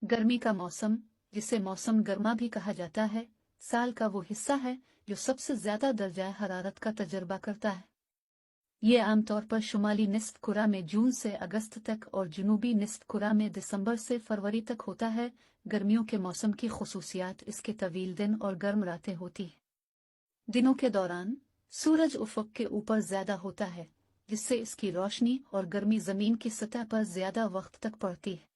गर्मी का मौसम, जिसे मौसम गर्मा भी कहा जाता है, साल का वो हिस्सा है जो सबसे ज्यादा दर्जा हरारत का तजुर्बा करता है। ये आमतौर पर शुमाली निस्फ कुरा में जून से अगस्त तक और जनूबी निस्फ कुरा में दिसंबर से फरवरी तक होता है। गर्मियों के मौसम की खुसूसियात इसके तवील दिन और गर्म रातें होती हैं। दिनों के दौरान सूरज उफ़क़ के ऊपर ज्यादा होता है, जिससे इसकी रोशनी और गर्मी जमीन की सतह पर ज्यादा वक्त तक पड़ती है।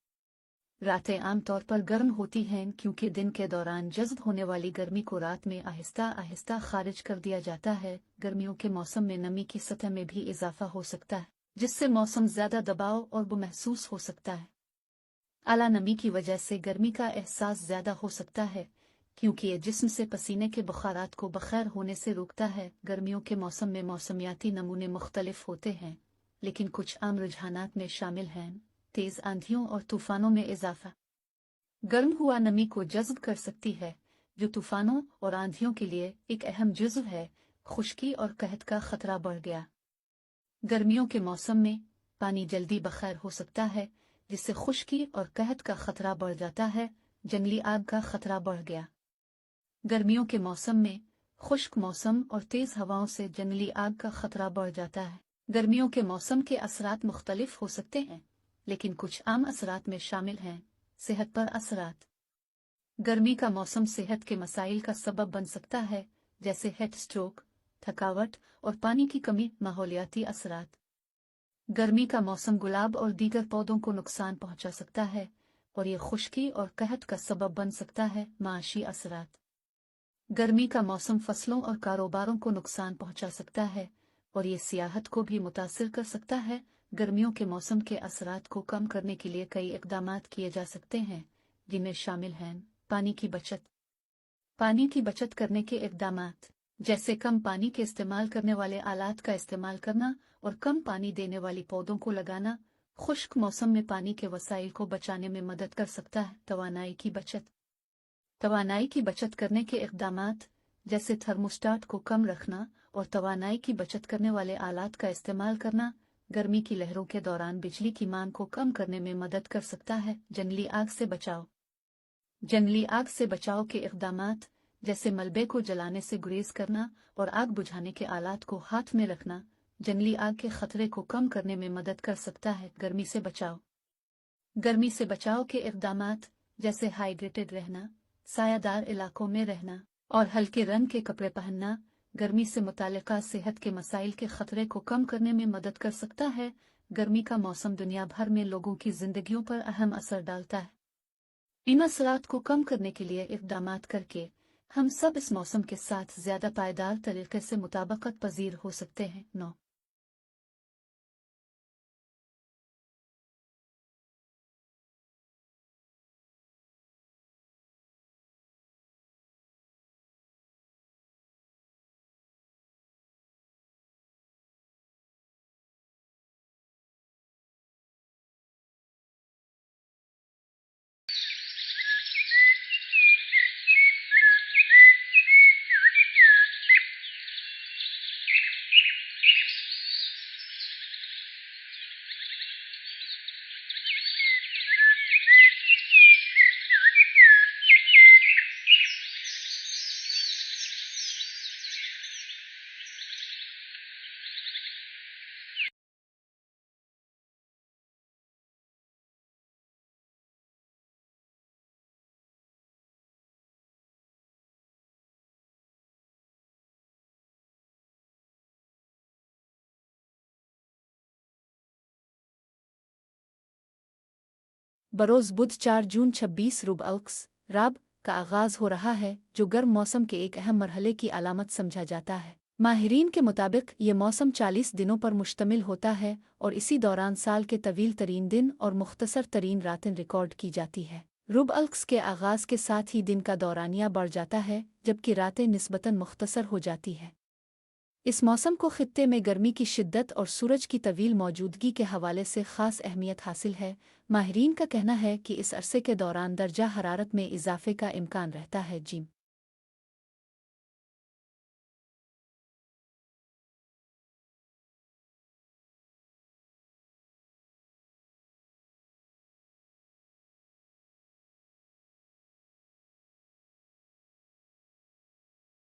रातें आमतौर पर गर्म होती हैं क्योंकि दिन के दौरान जज़्ब होने वाली गर्मी को रात में आहिस्ता आहिस्ता खारिज कर दिया जाता है। गर्मियों के मौसम में नमी की सतह में भी इजाफा हो सकता है, जिससे मौसम ज्यादा दबाव और वो महसूस हो सकता है। आला नमी की वजह से गर्मी का एहसास ज्यादा हो सकता है क्योंकि ये जिस्म से पसीने के बुखारात को बखैर होने से रोकता है। गर्मियों के मौसम में मौसमियाती नमूने मुख्तलिफ होते हैं, लेकिन कुछ आम रुझानात में शामिल हैं तेज आंधियों और तूफानों में इजाफा। गर्म हुआ नमी को जज़्ब कर सकती है, जो तूफानों और आंधियों के लिए एक अहम जुज़्व है। खुश्की और कहत का खतरा बढ़ गया। गर्मियों के मौसम में पानी जल्दी बखैर हो सकता है, जिससे खुश्की और कहत का खतरा बढ़ जाता है। जंगली आग का खतरा बढ़ गया। गर्मियों के मौसम में खुश्क मौसम और तेज हवाओं से जंगली आग का खतरा बढ़ जाता है। गर्मियों के मौसम के असरात मुख्तलिफ हो सकते हैं, लेकिन कुछ आम असरात में शामिल हैं सेहत पर असरात। गर्मी का मौसम सेहत के मसाइल का सबब बन सकता है, जैसे हेट स्ट्रोक, थकावट और पानी की कमी। माहौलियाती असरात। गर्मी का मौसम गुलाब और दीगर पौधों को नुकसान पहुंचा सकता है और ये खुश्की और कहत का सबब बन सकता है। माशी असरात। गर्मी का मौसम फसलों और कारोबारों को नुकसान पहुंचा सकता है और ये सियाहत को भी मुतासिर कर सकता है। गर्मियों के मौसम के असरात को कम करने के लिए कई इक़दामात किए जा सकते हैं, जिनमें शामिल हैं पानी की बचत। पानी की बचत करने के इक़दामात, जैसे कम पानी के इस्तेमाल करने वाले आलात का इस्तेमाल करना और कम पानी देने वाली पौधों को लगाना, खुश्क मौसम में पानी के वसाइल को बचाने में मदद कर सकता है। तवानाई की बचत। तवानाई की बचत करने के इक़दामात, जैसे थर्मोस्टाट को कम रखना और तवानाई की बचत करने वाले आलात का इस्तेमाल करना, गर्मी की लहरों के दौरान बिजली की मांग को कम करने में मदद कर सकता है। जंगली आग से बचाव। जंगली आग से बचाव के इक़दामात, जैसे मलबे को जलाने से गुरेज करना और आग बुझाने के आलात को हाथ में रखना, जंगली आग के खतरे को कम करने में मदद कर सकता है। गर्मी से बचाव। गर्मी से बचाव के इक़दामात, जैसे हाइड्रेटेड रहना, सायादार इलाकों में रहना और हल्के रंग के कपड़े पहनना, गर्मी से मुताल्लिक़ा सेहत के मसाइल के खतरे को कम करने में मदद कर सकता है। गर्मी का मौसम दुनिया भर में लोगों की जिंदगियों पर अहम असर डालता है। इन असरात को कम करने के लिए इक़दामात करके हम सब इस मौसम के साथ ज्यादा पायदार तरीके से मुताबकत पजीर हो सकते हैं। 9। बरोज़ बुध 4 जून 26 रुब अल्क्स राब का आगाज़ हो रहा है, जो गर्म मौसम के एक अहम मरहले की अलामत समझा जाता है। माहिरीन के मुताबिक ये मौसम 40 दिनों पर मुश्तमिल होता है और इसी दौरान साल के तवील तरीन दिन और मुख्तसर तरीन रातें रिकॉर्ड की जाती है। रुब अल्क्स के आगाज़ के साथ ही दिन का दौरानिया बढ़ जाता है, जबकि रातें निस्बतन मुख्तसर हो जाती हैं। इस मौसम को खित्ते में गर्मी की शिद्दत और सूरज की तवील मौजूदगी के हवाले से ख़ास अहमियत हासिल है। माहिरीन का कहना है कि इस अरसे के दौरान दर्जा हरारत में इजाफे का इम्कान रहता है। जिम